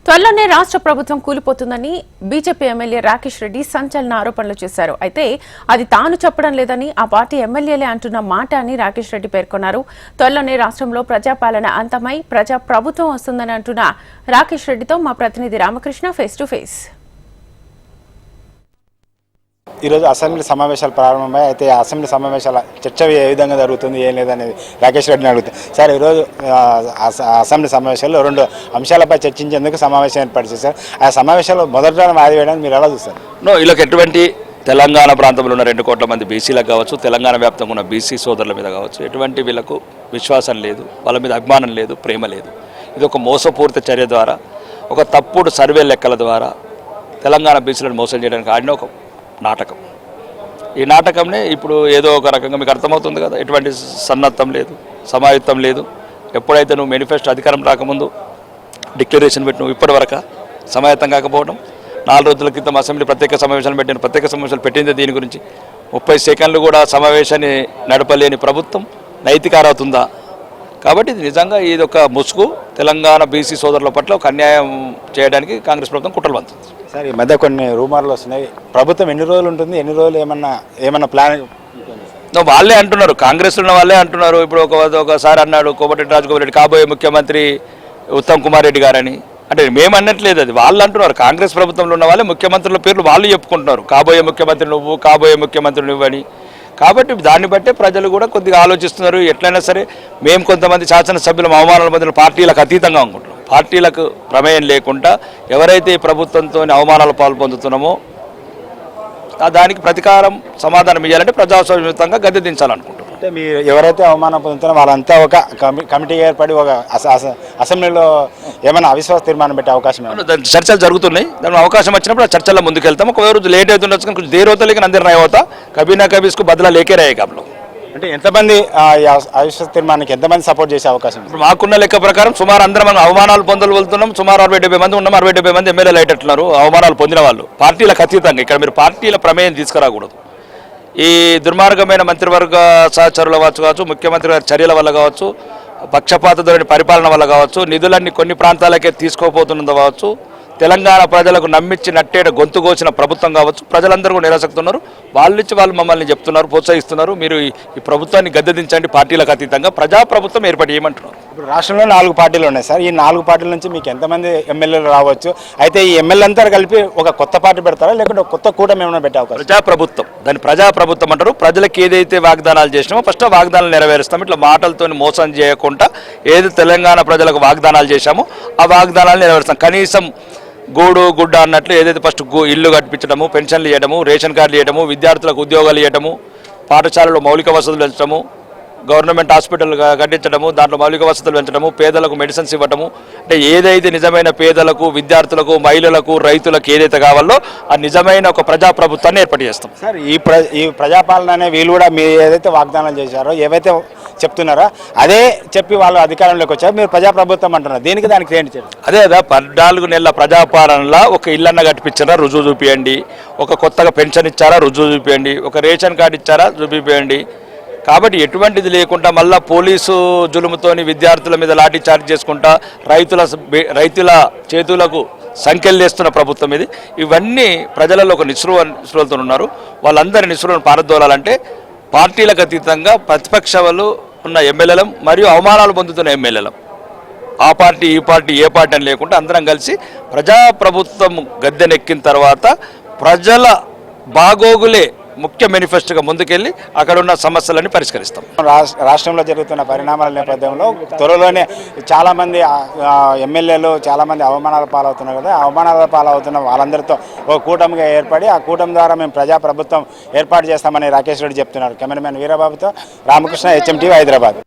త్వరలోనే రాష్ట్ర ప్రభుత్వం కూలిపోతుందని బీజేపీ ఎమ్మెల్యే రాకేష్ రెడ్డి సంచలన ఆరోపణలు చేశారు. అయితే అది తాను చెప్పడం లేదని ఆ పార్టీ ఎమ్మెల్యేలే అంటున్న మాట అని రాకేష్ రెడ్డి పేర్కొన్నారు. త్వరలోనే రాష్ట్రంలో ప్రజాపాలన అంతమై ప్రజా ప్రభుత్వం వస్తుందని అంటున్న రాకేష్ రెడ్డితో మా ప్రతినిధి రామకృష్ణ ఫేస్ టు ఫేస్. ఈరోజు అసెంబ్లీ సమావేశాలు ప్రారంభమై అయితే ఆ అసెంబ్లీ సమావేశాల చర్చ ఏ విధంగా జరుగుతుంది ఏం లేదనేది రాకేష్ రెడ్డిని అడుగుతుంది. సార్, ఈరోజు అసెంబ్లీ సమావేశాల్లో 2 అంశాలపై చర్చించేందుకు సమావేశం ఏర్పాటు చేశారు. ఆ సమావేశాల్లో మొదటి వాయిదా వేయడానికి మీరు ఎలా చూస్తారు? వీళ్ళకి ఎటువంటి తెలంగాణ ప్రాంతంలో ఉన్న 2 కోట్ల మంది బీసీలకు కావచ్చు, తెలంగాణ వ్యాప్తంగా ఉన్న బీసీ సోదరుల మీద కావచ్చు, ఎటువంటి వీళ్ళకు విశ్వాసం లేదు, వాళ్ళ మీద అభిమానం లేదు, ప్రేమ లేదు. ఇది ఒక మోసపూరిత చర్య ద్వారా, ఒక తప్పుడు సర్వే లెక్కల ద్వారా తెలంగాణ బీసీలను మోసం చేయడానికి ఆడిన ఒక నాటకం. ఈ నాటకంనే ఇప్పుడు ఏదో ఒక రకంగా మీకు అర్థమవుతుంది కదా, ఎటువంటి సన్నద్ధం లేదు, సమాయుత్తం లేదు. ఎప్పుడైతే నువ్వు మేనిఫెస్టో అధికారం రాకముందు డిక్లరేషన్ పెట్టి నువ్వు ఇప్పటివరకు సమాయత్తం కాకపోవడం, 4 రోజుల క్రితం అసెంబ్లీ ప్రత్యేక సమావేశాలు పెట్టింది దీని గురించి 30 సెకండ్లు కూడా సమావేశాన్ని నడపలేని ప్రభుత్వం నైతిక అర్హత ఉందా? కాబట్టి ఇది నిజంగా ఇది ఒక ముసుగు, తెలంగాణ బీసీ సోదరుల పట్ల ఒక అన్యాయం చేయడానికి కాంగ్రెస్ ప్రభుత్వం కుట్రలు పంతుంది. సార్, ఈ మధ్య కొన్ని రూమర్లు వస్తున్నాయి, ప్రభుత్వం ఎన్ని రోజులు ఉంటుంది, ఎన్ని రోజులు ఏమన్నా ప్లాన్ వాళ్ళే అంటున్నారు, కాంగ్రెస్ ఉన్న వాళ్ళే అంటున్నారు. ఇప్పుడు ఒకసారి అన్నాడు కోమటిరెడ్డి రాజగోపాల్ రెడ్డి కాబోయే ముఖ్యమంత్రి ఉత్తమ్ కుమార్ రెడ్డి గారని. అంటే మేము అన్నట్లేదు, అది వాళ్ళు అంటున్నారు. కాంగ్రెస్ ప్రభుత్వంలో ఉన్న వాళ్ళే ముఖ్యమంత్రుల పేర్లు వాళ్ళు చెప్పుకుంటున్నారు, కాబోయే ముఖ్యమంత్రి నువ్వు, కాబోయే ముఖ్యమంత్రి నువ్వని. కాబట్టి దాన్ని బట్టే ప్రజలు కూడా కొద్దిగా ఆలోచిస్తున్నారు. ఎట్లయినా సరే మేము కొంతమంది శాసనసభ్యుల అవమానాల మధ్యలో పార్టీలకు అతీతంగా అనుకుంటున్నాం. పార్టీలకు ప్రమేయం లేకుండా ఎవరైతే ఈ ప్రభుత్వంతో అవమానాలు పాల్పొందుతున్నామో దానికి ప్రతీకారం సమాధానం ఇవ్వాలంటే ప్రజాస్వామ్యంగా గద్దె దించాలనుకుంటున్నాం. అంటే మీరు ఎవరైతే అవమానం పొందుతున్నారో వాళ్ళంతా ఒక కమిటీ ఏర్పడి ఒక అసెంబ్లీలో ఏమైనా అవిశ్వాస తీర్మానం పెట్టే అవకాశం చర్చలు జరుగుతున్నాయి. దాని అవకాశం వచ్చినప్పుడు ఆ చర్చల్లో ముందుకెళ్తాం. ఒకవేళ రోజు లేట్ అవుతుండొచ్చు కానీ కొంచెం దేర్ అవుతా లేక అందరు రాయ అవుతా కబీనా కబీస్కు బదులా లేకే రాయే కాబట్టి. అంటే ఎంతమంది అవిశ్వాస తీర్మానానికి ఎంతమంది సపోర్ట్ చేసే అవకాశం? ఇప్పుడు మాకున్న లెక్క ప్రకారం సుమారు అందరం మనం అవమానాలు వెళ్తున్నాం. సుమారు 60-70 మంది ఉన్నాం. 60-70 మంది ఎమ్మెల్యేలు అయ్యేటట్టున్నారు అవమానాలు పొందిన వాళ్ళు. పార్టీలకు అతీతంగా ఇక్కడ మీరు పార్టీల ప్రమేయం తీసుకురాకూడదు. ఈ దుర్మార్గమైన మంత్రివర్గ సహచరుల కావచ్చు, ముఖ్యమంత్రి గారి చర్యల వల్ల కావచ్చు, పక్షపాత ధోరణి పరిపాలన వల్ల కావచ్చు, నిధులన్నీ కొన్ని ప్రాంతాలకే తీసుకోపోతున్నది కావచ్చు, తెలంగాణ ప్రజలకు నమ్మించి నట్టేట గొంతు కోసిన ప్రభుత్వం కావచ్చు, ప్రజలందరూ కూడా నిరాసక్తున్నారు. వాళ్ళు మమ్మల్ని చెప్తున్నారు, ప్రోత్సహిస్తున్నారు, మీరు ఈ ప్రభుత్వాన్ని గద్దెదించండి, పార్టీలకు అతీతంగా ప్రజాప్రభుత్వం ఏర్పాటు చేయమంటున్నారు. ఇప్పుడు రాష్ట్రంలో 4 పార్టీలు ఉన్నాయి సార్. ఈ 4 పార్టీల నుంచి మీకు ఎంతమంది ఎమ్మెల్యేలు రావచ్చు? అయితే ఈ ఎమ్మెల్యే అంతా కలిపి ఒక కొత్త పార్టీ పెడతారా, లేకుంటే కొత్త కూటమి ఏమైనా పెట్టే అవకాశం? ప్రజాప్రభుత్వం, దాన్ని ప్రజాప్రభుత్వం అంటారు. ప్రజలకు ఏదైతే వాగ్దానాలు చేసినామో ఫస్ట్ వాగ్దానాలు నెరవేరుస్తాం. ఇట్లా మాటలతో మోసం చేయకుండా ఏది తెలంగాణ ప్రజలకు వాగ్దానాలు చేశామో ఆ వాగ్దానాలు నెరవేరుస్తాం. కనీసం గూడు గుడ్డ అన్నట్లు ఏదైతే ఫస్ట్ ఇల్లు కట్టించడము, పెన్షన్లు ఇవ్వడము, రేషన్ కార్డులు ఇవ్వడము, విద్యార్థులకు ఉద్యోగాలు ఇవ్వడము, పాఠశాలలో మౌలిక వసతులు పెంచడము, గవర్నమెంట్ హాస్పిటల్ కట్టించడము, దాంట్లో మౌలిక వసతులు పెంచడము, పేదలకు మెడిసిన్స్ ఇవ్వడము, అంటే ఏదైతే నిజమైన పేదలకు, విద్యార్థులకు, మహిళలకు, రైతులకు ఏదైతే కావాలో ఆ నిజమైన ఒక ప్రజాప్రభుత్వాన్ని ఏర్పాటు చేస్తాం. సార్, ఈ ప్రజాపాలన అనే వీళ్ళు కూడా మీరు ఏదైతే వాగ్దానాలు చేశారో, ఏవైతే చెప్తున్నారో అదే చెప్పి వాళ్ళు అధికారంలోకి వచ్చారు. మీరు ప్రజాప్రభుత్వం అంటున్నారు, దానికి ఏంటి చెప్పి? అదే కదా 14 నెలల ప్రజాపాలనలో ఒక ఇల్లన్న కట్టించారా రుజువు చూపించండి, ఒక కొత్తగా పెన్షన్ ఇచ్చారా రుజువు చూపించండి, ఒక రేషన్ కార్డు ఇచ్చారా చూపించండి. కాబట్టి ఎటువంటిది లేకుండా మళ్ళీ పోలీసు జులుముతోని విద్యార్థుల మీద లాఠీ చార్జ్ చేసుకుంటా రైతుల చేతులకు సంఖ్యలు వేస్తున్న ప్రభుత్వం ఇది. ఇవన్నీ ప్రజలలో ఒక నిస్పృహలతో ఉన్నారు. వాళ్ళందరి నిస్పృహను పారదోలాలంటే పార్టీలకు అతీతంగా ప్రతిపక్షాలు ఉన్న ఎమ్మెల్యేలం మరియు అవమానాలు పొందుతున్న ఎమ్మెల్యేలం, ఆ పార్టీ ఈ పార్టీ ఏ పార్టీ అని లేకుండా అందరం కలిసి ప్రజాప్రభుత్వం గద్దెనెక్కిన తర్వాత ప్రజల బాగోగులే ముఖ్య మేనిఫెస్టోగా ముందుకెళ్ళి అక్కడ ఉన్న సమస్యలన్నీ పరిష్కరిస్తాం. రాష్ట్రంలో జరుగుతున్న పరిణామాల నేపథ్యంలో త్వరలోనే చాలామంది ఎమ్మెల్యేలు చాలామంది అవమానాల పాలవుతున్నారు కదా, అవమానాల పాలవుతున్న వాళ్ళందరితో ఒక కూటమిగా ఏర్పడి ఆ కూటమి ద్వారా మేము ప్రజాప్రభుత్వం ఏర్పాటు చేస్తామని రాకేష్ రెడ్డి చెప్తున్నారు. కెమెరామెన్ వీరబాబుతో రామకృష్ణ, HMTV, హైదరాబాద్.